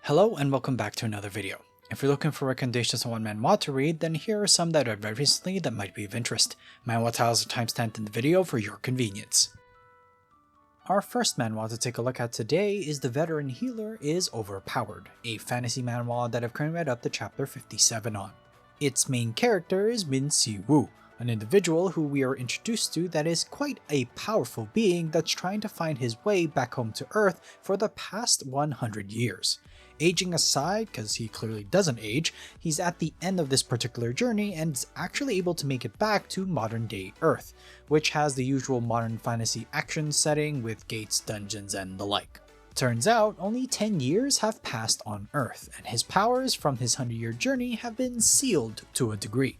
Hello and welcome back to another video. If you're looking for recommendations on manhwa to read, then here are some that I read recently that might be of interest. Manhwa titles are timestamped in the video for your convenience. Our first manhwa to take a look at today is The Veteran Healer is Overpowered, a fantasy manhwa that I've currently read up to chapter 57 on. Its main character is Min Si-woo, an individual who we are introduced to that is quite a powerful being that's trying to find his way back home to Earth for the past 100 years. Aging aside, because he clearly doesn't age, he's at the end of this particular journey and is actually able to make it back to modern day Earth, which has the usual modern fantasy action setting with gates, dungeons, and the like. Turns out, only 10 years have passed on Earth, and his powers from his 100-year journey have been sealed to a degree.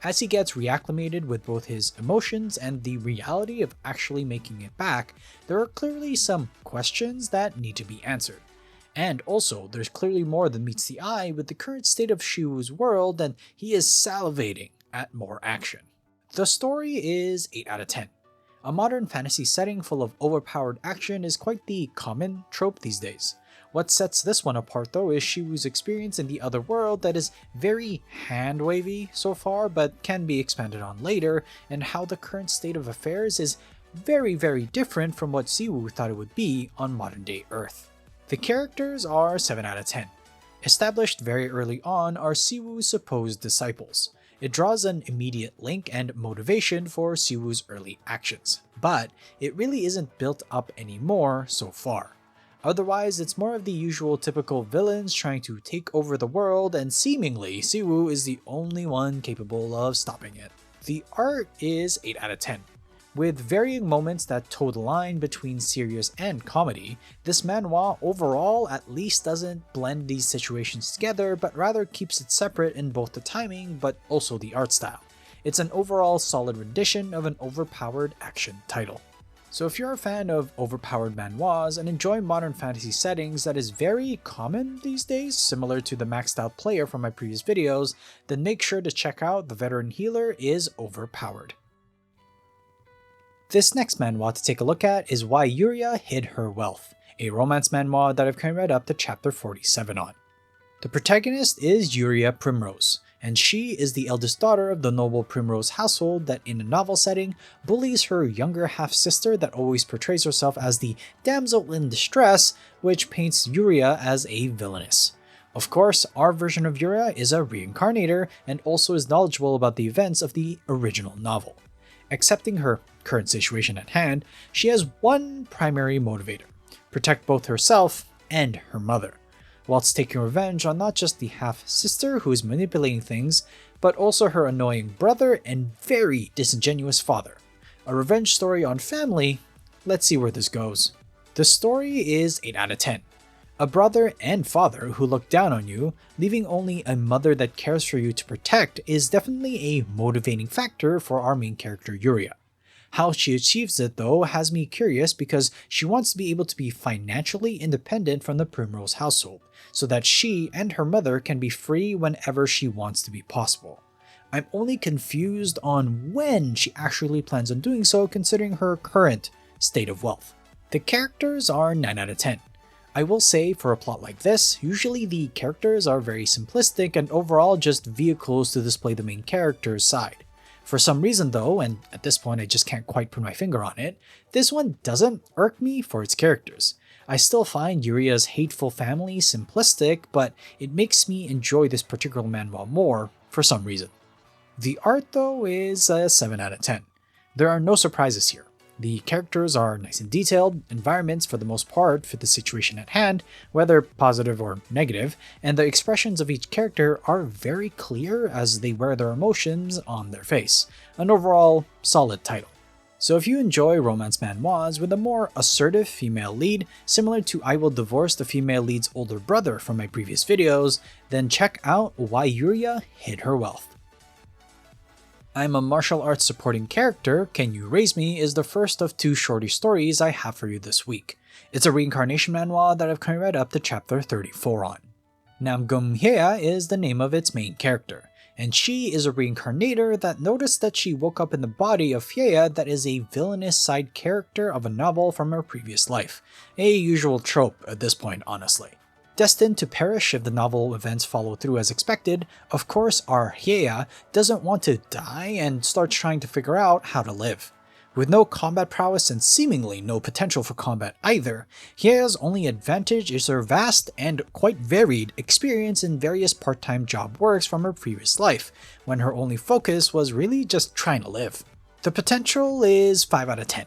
As he gets reacclimated with both his emotions and the reality of actually making it back, there are clearly some questions that need to be answered. And also, there's clearly more than meets the eye with the current state of Shiwoo's world, and he is salivating at more action. The story is 8 out of 10. A modern fantasy setting full of overpowered action is quite the common trope these days. What sets this one apart though is Shiwoo's experience in the other world that is very hand-wavy so far, but can be expanded on later, and how the current state of affairs is very different from what Siwoo thought it would be on modern day Earth. The characters are 7 out of 10. Established very early on are Siwoo's supposed disciples. It draws an immediate link and motivation for Siwoo's early actions, but it really isn't built up anymore so far. Otherwise, it's more of the usual typical villains trying to take over the world, and seemingly Siwoo is the only one capable of stopping it. The art is 8 out of 10. With varying moments that toe the line between serious and comedy, this manhwa overall at least doesn't blend these situations together, but rather keeps it separate in both the timing but also the art style. It's an overall solid rendition of an overpowered action title. So if you're a fan of overpowered manhwas and enjoy modern fantasy settings that is very common these days, similar to the maxed out player from my previous videos, then make sure to check out The Veteran Healer is Overpowered. This next manhwa to take a look at is Why Yuria Hid Her Wealth, a romance manhwa that I've currently read up to chapter 47 on. The protagonist is Yuria Primrose, and she is the eldest daughter of the noble Primrose household that in a novel setting bullies her younger half-sister that always portrays herself as the damsel in distress, which paints Yuria as a villainess. Of course, our version of Yuria is a reincarnator and also is knowledgeable about the events of the original novel. Accepting her current situation at hand, she has one primary motivator: protect both herself and her mother, whilst taking revenge on not just the half-sister who is manipulating things, but also her annoying brother and very disingenuous father. A revenge story on family. Let's see where this goes. The story is 8 out of 10. A brother and father who look down on you, leaving only a mother that cares for you to protect, is definitely a motivating factor for our main character Yuria. How she achieves it though has me curious, because she wants to be able to be financially independent from the Primrose household, so that she and her mother can be free whenever she wants to be possible. I'm only confused on when she actually plans on doing so, considering her current state of wealth. The characters are 9 out of 10. I will say, for a plot like this, usually the characters are very simplistic and overall just vehicles to display the main character's side. For some reason though, and at this point I just can't quite put my finger on it, this one doesn't irk me for its characters. I still find Yuria's hateful family simplistic, but it makes me enjoy this particular manhwa more for some reason. The art though is a 7 out of 10. There are no surprises here. The characters are nice and detailed, environments for the most part fit the situation at hand, whether positive or negative, and the expressions of each character are very clear as they wear their emotions on their face. An overall solid title. So if you enjoy romance manhwas with a more assertive female lead, similar to I Will Divorce the Female Lead's Older Brother from my previous videos, then check out Why Yuria Hid Her Wealth. I'm a martial arts supporting character, Can You Raise Me is the first of 2 shorty stories I have for you this week. It's a reincarnation manhwa that I've currently read up to chapter 34 on. Namgum Hye is the name of its main character, and she is a reincarnator that noticed that she woke up in the body of Hye that is a villainous side character of a novel from her previous life. A usual trope at this point, honestly. Destined to perish if the novel events follow through as expected, of course our Hyeya doesn't want to die and starts trying to figure out how to live. With no combat prowess and seemingly no potential for combat either, Hyeya's only advantage is her vast and quite varied experience in various part-time job works from her previous life, when her only focus was really just trying to live. The potential is 5 out of 10.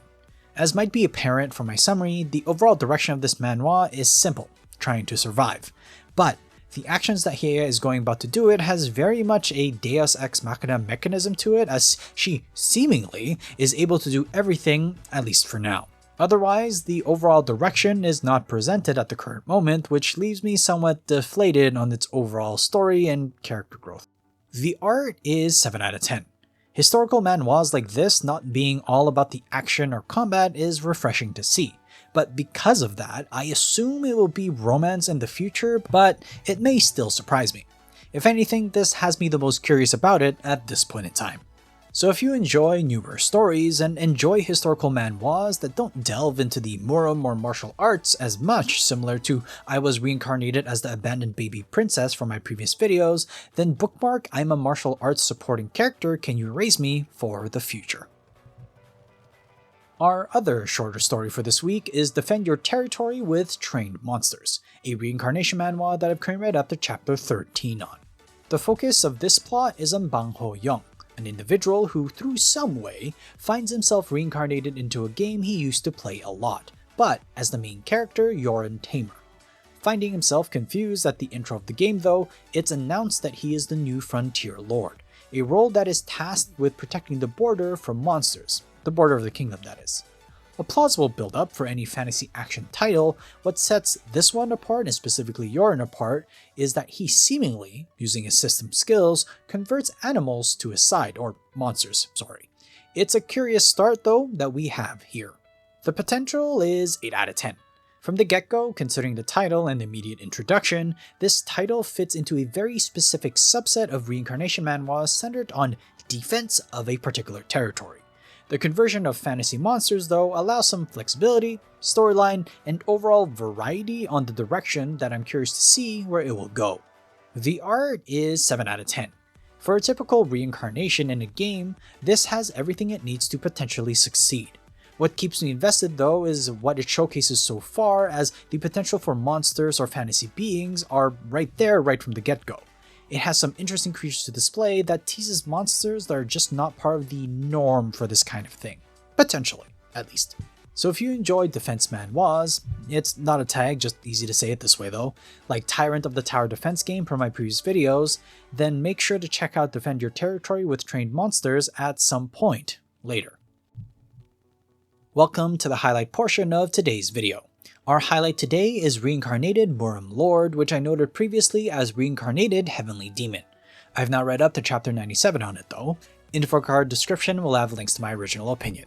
As might be apparent from my summary, the overall direction of this manhwa is simple, trying to survive. But the actions that Hyeya is going about to do it has very much a Deus Ex Machina mechanism to it, as she seemingly is able to do everything, at least for now. Otherwise, the overall direction is not presented at the current moment, which leaves me somewhat deflated on its overall story and character growth. The art is 7 out of 10. Historical manhwas like this not being all about the action or combat is refreshing to see. But because of that, I assume it will be romance in the future, but it may still surprise me. If anything, this has me the most curious about it at this point in time. So if you enjoy newer stories and enjoy historical manhwas that don't delve into the Murim or martial arts as much, similar to I was reincarnated as the abandoned baby princess from my previous videos, then bookmark I'm a martial arts supporting character, can you raise me for the future. Our other shorter story for this week is Defend Your Territory with Trained Monsters, a reincarnation manhwa that I've currently read up to chapter 13 on. The focus of this plot is on Bang Ho-young, an individual who through some way finds himself reincarnated into a game he used to play a lot, but as the main character, Yoren Tamer. Finding himself confused at the intro of the game though, it's announced that he is the new Frontier Lord, a role that is tasked with protecting the border from monsters. The border of the kingdom, that is. A plausible build-up for any fantasy action title, what sets this one apart, and specifically Yoren apart, is that he seemingly, using his system skills, converts animals to his side, or monsters, sorry. It's a curious start though that we have here. The potential is 8 out of 10. From the get-go, considering the title and the immediate introduction, this title fits into a very specific subset of reincarnation manhwas centered on defense of a particular territory. The conversion of fantasy monsters, though, allows some flexibility, storyline, and overall variety on the direction that I'm curious to see where it will go. The art is 7 out of 10. For a typical reincarnation in a game, this has everything it needs to potentially succeed. What keeps me invested though is what it showcases so far, as the potential for monsters or fantasy beings are right there right from the get-go. It has some interesting creatures to display that teases monsters that are just not part of the norm for this kind of thing. Potentially, at least. So if you enjoy defense manhwas, it's not a tag, just easy to say it this way though, like Tyrant of the Tower defense game per my previous videos, then make sure to check out Defend Your Territory with Trained Monsters at some point later. Welcome to the highlight portion of today's video. Our highlight today is Reincarnated Murim Lord, which I noted previously as Reincarnated Heavenly Demon. I've now read up to chapter 97 on it though. Info card description will have links to my original opinion.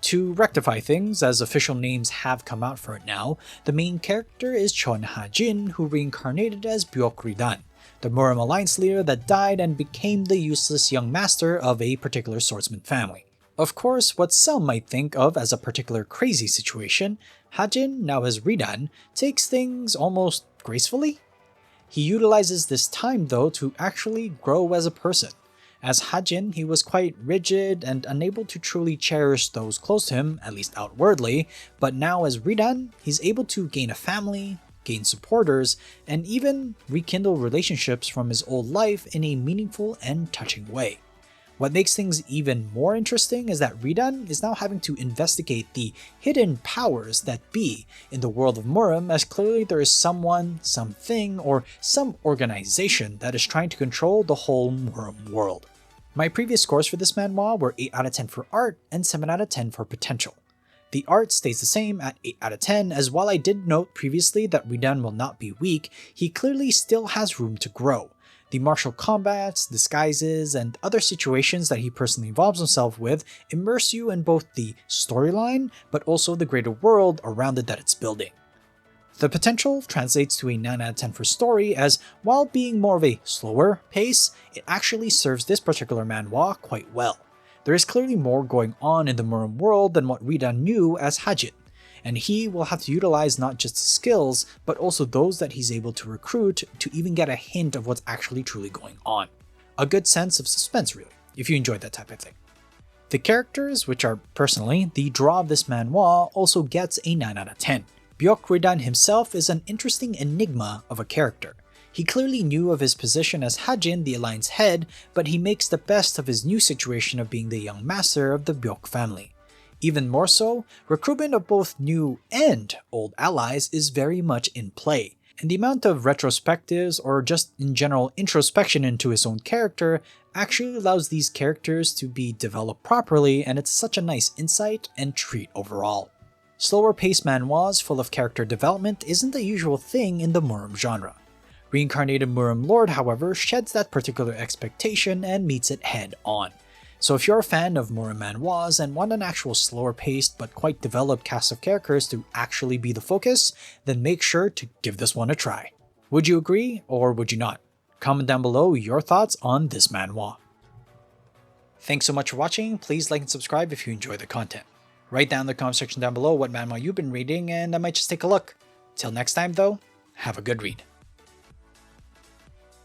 To rectify things, as official names have come out for it now, the main character is Chon Ha-jin, who reincarnated as Byok Ridan, the Murim Alliance leader that died and became the useless young master of a particular swordsman family. Of course, what some might think of as a particular crazy situation, Ha-jin, now as Ridan, takes things almost gracefully. He utilizes this time though to actually grow as a person. As Ha-jin, he was quite rigid and unable to truly cherish those close to him, at least outwardly, but now as Ridan, he's able to gain a family, gain supporters, and even rekindle relationships from his old life in a meaningful and touching way. What makes things even more interesting is that Ridan is now having to investigate the hidden powers that be in the world of Murim, as clearly there is someone, something, or some organization that is trying to control the whole Murim world. My previous scores for this manhwa were 8 out of 10 for art and 7 out of 10 for potential. The art stays the same at 8 out of 10, as while I did note previously that Ridan will not be weak, he clearly still has room to grow. The martial combats, disguises, and other situations that he personally involves himself with immerse you in both the storyline, but also the greater world around it that it's building. The potential translates to a 9 out of 10 for story, as while being more of a slower pace, it actually serves this particular manhwa quite well. There is clearly more going on in the Murim world than what Ridan knew as Ha-jin, and he will have to utilize not just his skills, but also those that he's able to recruit to even get a hint of what's actually truly going on. A good sense of suspense really, if you enjoyed that type of thing. The characters, which are personally the draw of this manhwa, also gets a 9 out of 10. Byok-ridan himself is an interesting enigma of a character. He clearly knew of his position as Hajin, the Alliance head, but he makes the best of his new situation of being the young master of the Byok family. Even more so, recruitment of both new and old allies is very much in play, and the amount of retrospectives or just in general introspection into his own character actually allows these characters to be developed properly, and it's such a nice insight and treat overall. Slower paced manhwas full of character development isn't the usual thing in the Murim genre. Reincarnated Murim Lord, however, sheds that particular expectation and meets it head on. So if you're a fan of Murim manhwas and want an actual slower paced but quite developed cast of characters to actually be the focus, then make sure to give this one a try. Would you agree or would you not? Comment down below your thoughts on this manhwa. Thanks so much for watching. Please like and subscribe if you enjoy the content. Write down in the comment section down below what manhwa you've been reading and I might just take a look. Till next time though, have a good read.